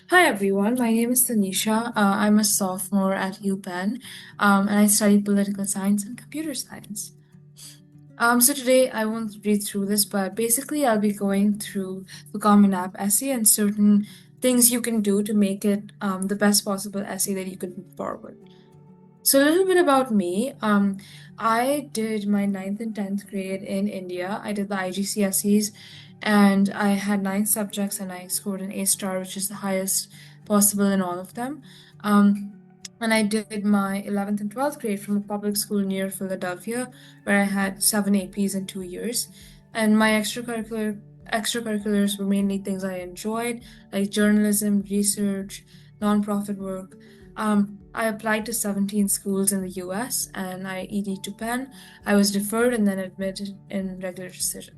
Hi everyone, my name is Tanisha. I'm a sophomore at UPenn, and I study political science and computer science. So today I won't read through this, but basically I'll be going through the Common App essay and certain things you can do to make it the best possible essay that you could move forward. So a little bit about me. I did my ninth and 10th grade in India. I did the IGCSEs and I had 9 subjects and I scored an A star, which is the highest possible in all of them. Um, and I did my 11th and 12th grade from a public school near Philadelphia, where I had 7 APs in 2 years. And my extracurriculars were mainly things I enjoyed, like journalism, research, nonprofit work. I applied to 17 schools in the US and I ED to Penn. I was deferred and then admitted in regular decision.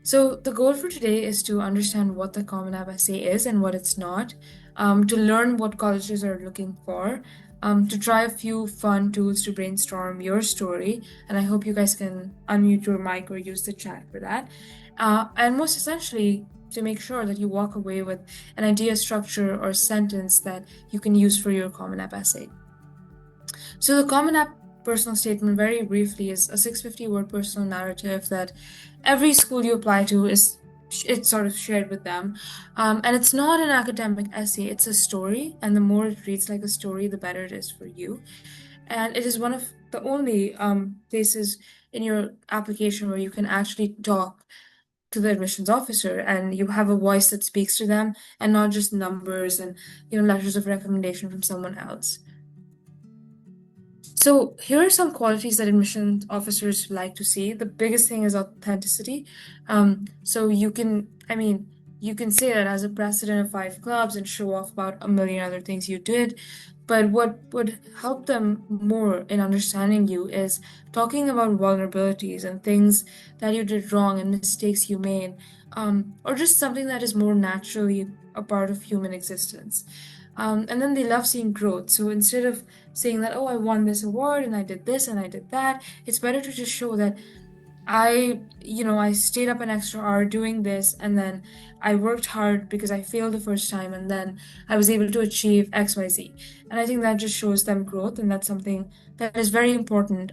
So the goal for today is to understand what the Common App essay is and what it's not, to learn what colleges are looking for, to try a few fun tools to brainstorm your story, and I hope you guys can unmute your mic or use the chat for that. And most essentially, to make sure that you walk away with an idea, structure, or sentence that you can use for your Common App essay. So the Common App personal statement, very briefly, is a 650-word personal narrative that every school you apply to it's sort of shared with them, and it's not an academic essay. It's a story, and the more it reads like a story, the better it is for you. And it is one of the only places in your application where you can actually talk to the admissions officer and you have a voice that speaks to them and not just numbers and letters of recommendation from someone else. So here are some qualities that admissions officers like to see. The biggest thing is authenticity. So you can say that as a president of 5 clubs and show off about a million other things you did, but what would help them more in understanding you is talking about vulnerabilities and things that you did wrong and mistakes you made, or just something that is more naturally a part of human existence. And then they love seeing growth. So instead of saying that, oh, I won this award and I did this and I did that, it's better to just show that I stayed up an extra hour doing this and then I worked hard because I failed the first time and then I was able to achieve XYZ. And I think that just shows them growth and that's something that is very important.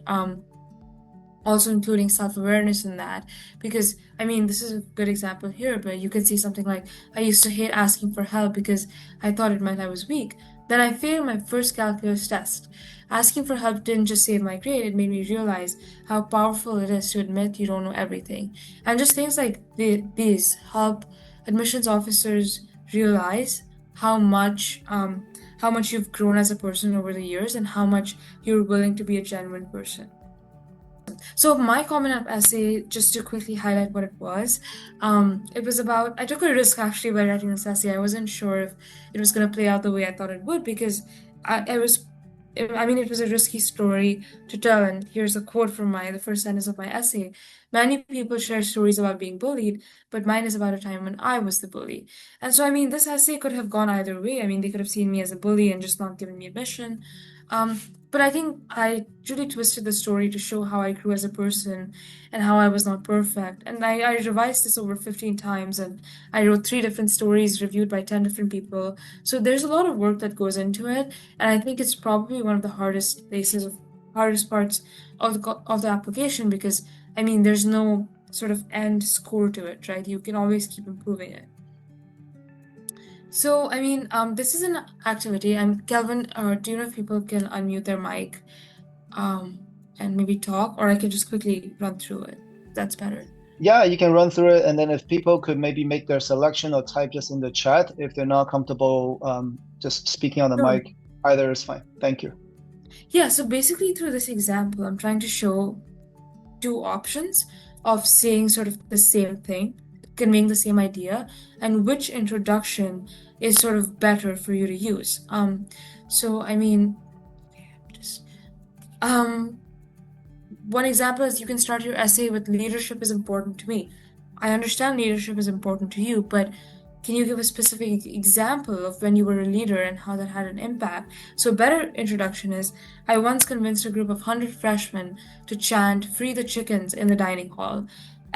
Also including self-awareness in that, because this is a good example here, but you can see something like, I used to hate asking for help because I thought it meant I was weak. Then I failed my first calculus test. Asking for help didn't just save my grade, it made me realize how powerful it is to admit you don't know everything. And just things like these help admissions officers realize how much you've grown as a person over the years and how much you're willing to be a genuine person. So my Common App essay, just to quickly highlight what it was, it was about, I took a risk actually by writing this essay. I wasn't sure if it was going to play out the way I thought it would because it was a risky story to tell. And here's a quote from the first sentence of my essay. Many people share stories about being bullied, but mine is about a time when I was the bully. And so, this essay could have gone either way. They could have seen me as a bully and just not given me admission. But I think I really twisted the story to show how I grew as a person and how I was not perfect. And I revised this over 15 times and I wrote 3 different stories reviewed by 10 different people. So there's a lot of work that goes into it. And I think it's probably one of the hardest parts of the application because, there's no sort of end score to it, right? You can always keep improving it. So, this is an activity. And Kelvin, do you know if people can unmute their mic and maybe talk, or I can just quickly run through it? That's better. Yeah, you can run through it, and then if people could maybe make their selection or type just in the chat if they're not comfortable just speaking on the Sure. mic, either is fine. Thank you. Yeah, so basically through this example, I'm trying to show 2 options of saying sort of the same thing, conveying the same idea, and which introduction is sort of better for you to use. So just one example is you can start your essay with leadership is important to me. I understand leadership is important to you, but can you give a specific example of when you were a leader and how that had an impact? So a better introduction is, I once convinced a group of 100 freshmen to chant "Free the chickens" in the dining hall.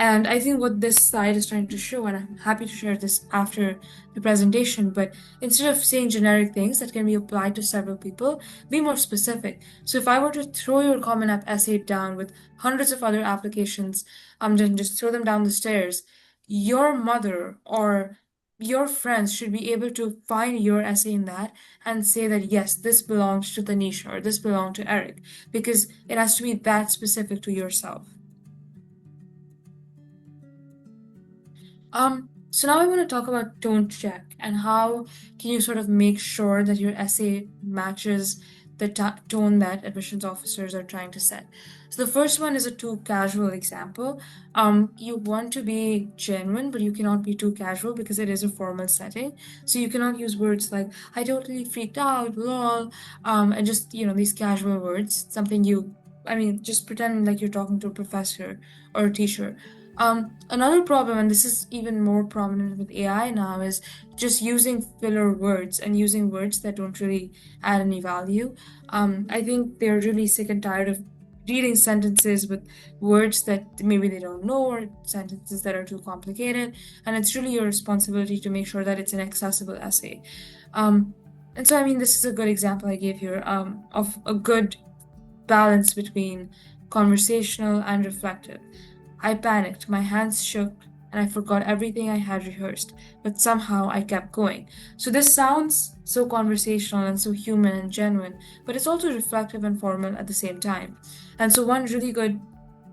And I think what this slide is trying to show, and I'm happy to share this after the presentation, but instead of saying generic things that can be applied to several people, be more specific. So if I were to throw your Common App essay down with hundreds of other applications, then just throw them down the stairs, your mother or your friends should be able to find your essay in that and say that yes, this belongs to Tanisha or this belonged to Eric, because it has to be that specific to yourself. So now I want to talk about tone check and how can you sort of make sure that your essay matches the tone that admissions officers are trying to set. So the first one is a too casual example. You want to be genuine, but you cannot be too casual because it is a formal setting. So you cannot use words like "I totally freaked out," "lol," and just these casual words. Something just pretend like you're talking to a professor or a teacher. Another problem, and this is even more prominent with AI now, is just using filler words and using words that don't really add any value. I think they're really sick and tired of reading sentences with words that maybe they don't know or sentences that are too complicated, and it's really your responsibility to make sure that it's an accessible essay. And so, this is a good example I gave here of a good balance between conversational and reflective. I panicked, my hands shook, and I forgot everything I had rehearsed, but somehow I kept going. So this sounds so conversational and so human and genuine, but it's also reflective and formal at the same time. And so one really good,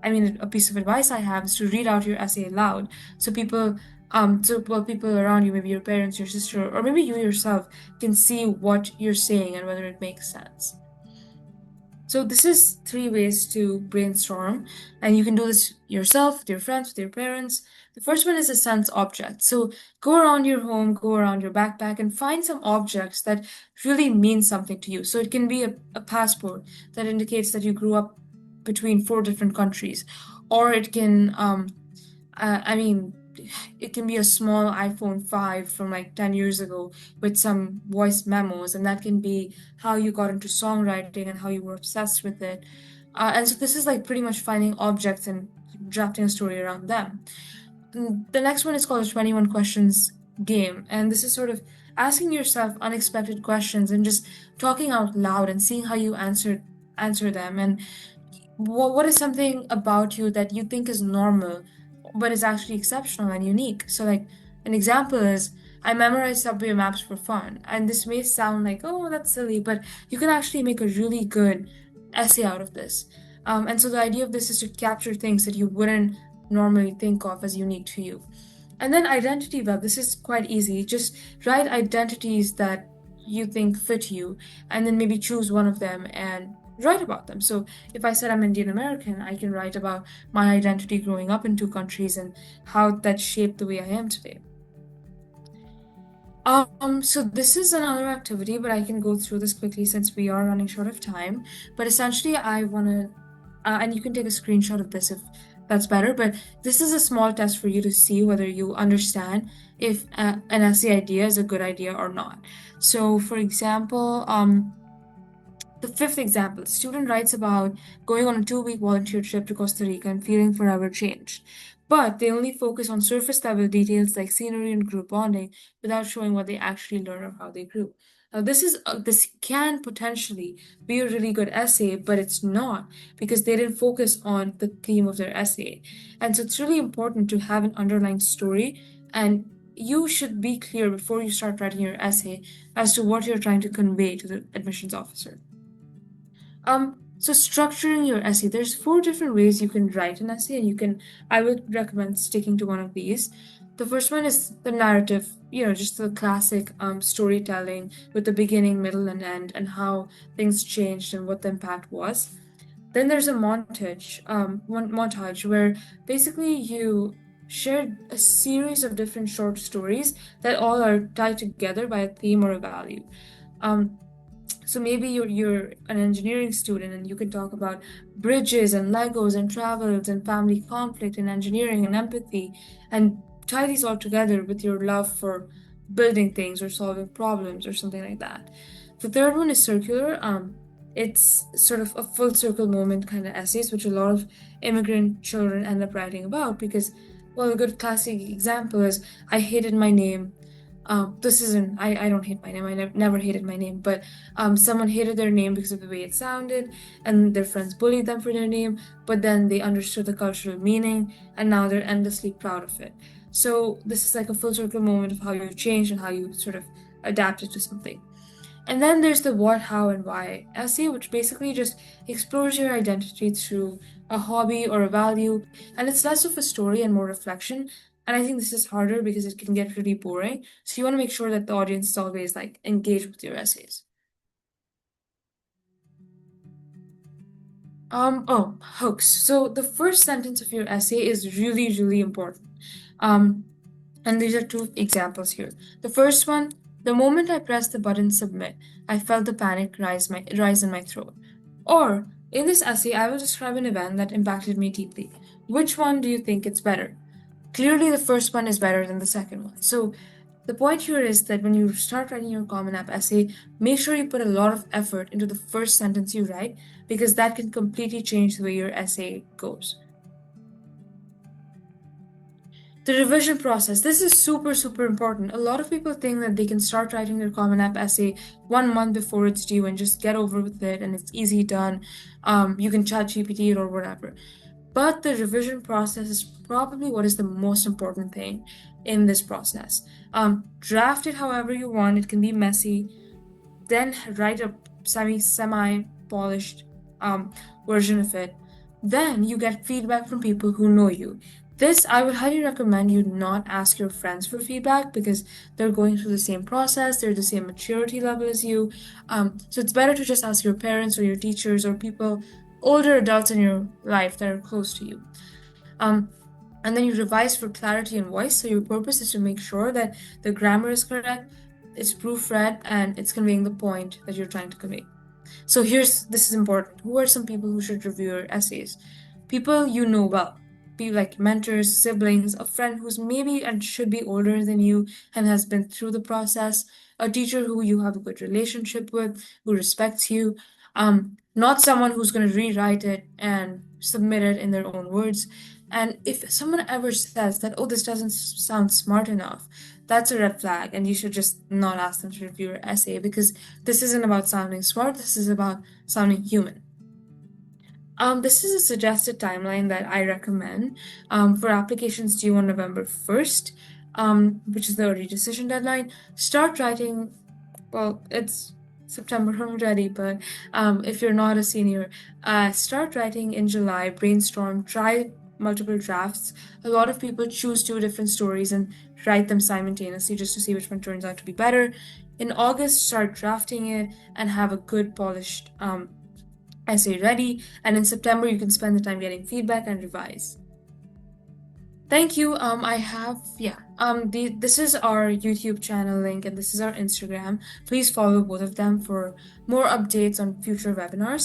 a piece of advice I have is to read out your essay aloud, so people around you, maybe your parents, your sister, or maybe you yourself, can see what you're saying and whether it makes sense. So this is 3 ways to brainstorm, and you can do this yourself, with your friends, with your parents. The first one is a sense object. So go around your home, go around your backpack, and find some objects that really mean something to you. So it can be a passport that indicates that you grew up between 4 different countries, or it can uh, I mean, it can be a small iPhone 5 from like 10 years ago with some voice memos, and that can be how you got into songwriting and how you were obsessed with it. And so this is like pretty much finding objects and drafting a story around them. The next one is called the 21 questions game, and this is sort of asking yourself unexpected questions and just talking out loud and seeing how you answer them. And what is something about you that you think is normal, but is actually exceptional and unique? So, like, an example is I memorize subway maps for fun. And this may sound like, oh, that's silly, but you can actually make a really good essay out of this. And so, the idea of this is to capture things that you wouldn't normally think of as unique to you. And then identity web, this is quite easy. Just write identities that you think fit you, and then maybe choose one of them and write about them. So if I said I'm Indian American, I can write about my identity growing up in 2 countries and how that shaped the way I am today. So this is another activity, but I can go through this quickly since we are running short of time. But essentially, I want to, and you can take a screenshot of this if that's better, but this is a small test for you to see whether you understand if an essay idea is a good idea or not. So for example, the fifth example, the student writes about going on a 2-week volunteer trip to Costa Rica and feeling forever changed. But they only focus on surface level details like scenery and group bonding without showing what they actually learn or how they grew. Now, this can potentially be a really good essay, but it's not because they didn't focus on the theme of their essay. And so it's really important to have an underlying story, and you should be clear before you start writing your essay as to what you're trying to convey to the admissions officer. So structuring your essay, there's 4 different ways you can write an essay, and I would recommend sticking to one of these. The first one is the narrative, just the classic storytelling with the beginning, middle, and end, and how things changed and what the impact was. Then there's a montage where basically you share a series of different short stories that all are tied together by a theme or a value. Um, so maybe you're an engineering student and you can talk about bridges and Legos and travels and family conflict and engineering and empathy and tie these all together with your love for building things or solving problems or something like that. The third one is circular. It's sort of a full circle moment kind of essays, which a lot of immigrant children end up writing about because, well, a good classic example is I hated my name. This isn't, I don't hate my name. I never hated my name, but someone hated their name because of the way it sounded, and their friends bullied them for their name, but then they understood the cultural meaning, and now they're endlessly proud of it. So this is like a full circle moment of how you change and how you sort of adapted to something. And then there's the what, how, and why essay, which basically just explores your identity through a hobby or a value, and it's less of a story and more reflection. And I think this is harder because it can get really boring. So you want to make sure that the audience is always like engaged with your essays. Hooks. So the first sentence of your essay is really, really important. Um, And these are two examples here. The first one, the moment I pressed the button submit, I felt the panic rise in my throat. Or, in this essay, I will describe an event that impacted me deeply. Which one do you think is better? Clearly, the first one is better than the second one. So, the point here is that when you start writing your Common App essay, make sure you put a lot of effort into the first sentence you write because that can completely change the way your essay goes. The revision process. This is super, super important. A lot of people think that they can start writing their Common App essay 1 month before it's due and just get over with it and it's easy done. You can chat GPT it or whatever. But the revision process is probably what is the most important thing in this process. Draft it however you want. It can be messy. Then write a semi polished version of it. Then you get feedback from people who know you. This, I would highly recommend you not ask your friends for feedback because they're going through the same process, they're the same maturity level as you. So it's better to just ask your parents or your teachers or people, older adults in your life that are close to you. And then you revise for clarity and voice. So your purpose is to make sure that the grammar is correct, it's proofread, and it's conveying the point that you're trying to convey. So this is important. Who are some people who should review your essays? People you know well. Be like mentors, siblings, a friend who's maybe and should be older than you and has been through the process, a teacher who you have a good relationship with, who respects you, not someone who's going to rewrite it and submit it in their own words. And if someone ever says that, oh, this doesn't sound smart enough, that's a red flag, and you should just not ask them to review your essay because this isn't about sounding smart, this is about sounding human. This is a suggested timeline that I recommend for applications due on November 1st, which is the early decision deadline. Start writing, well, it's September already, but if you're not a senior, start writing in July, brainstorm, try multiple drafts. A lot of people choose two different stories and write them simultaneously just to see which one turns out to be better. In August, start drafting it and have a good polished essay ready, and in September you can spend the time getting feedback and revise. Thank you. This is our YouTube channel link and this is our Instagram. Please follow both of them for more updates on future webinars.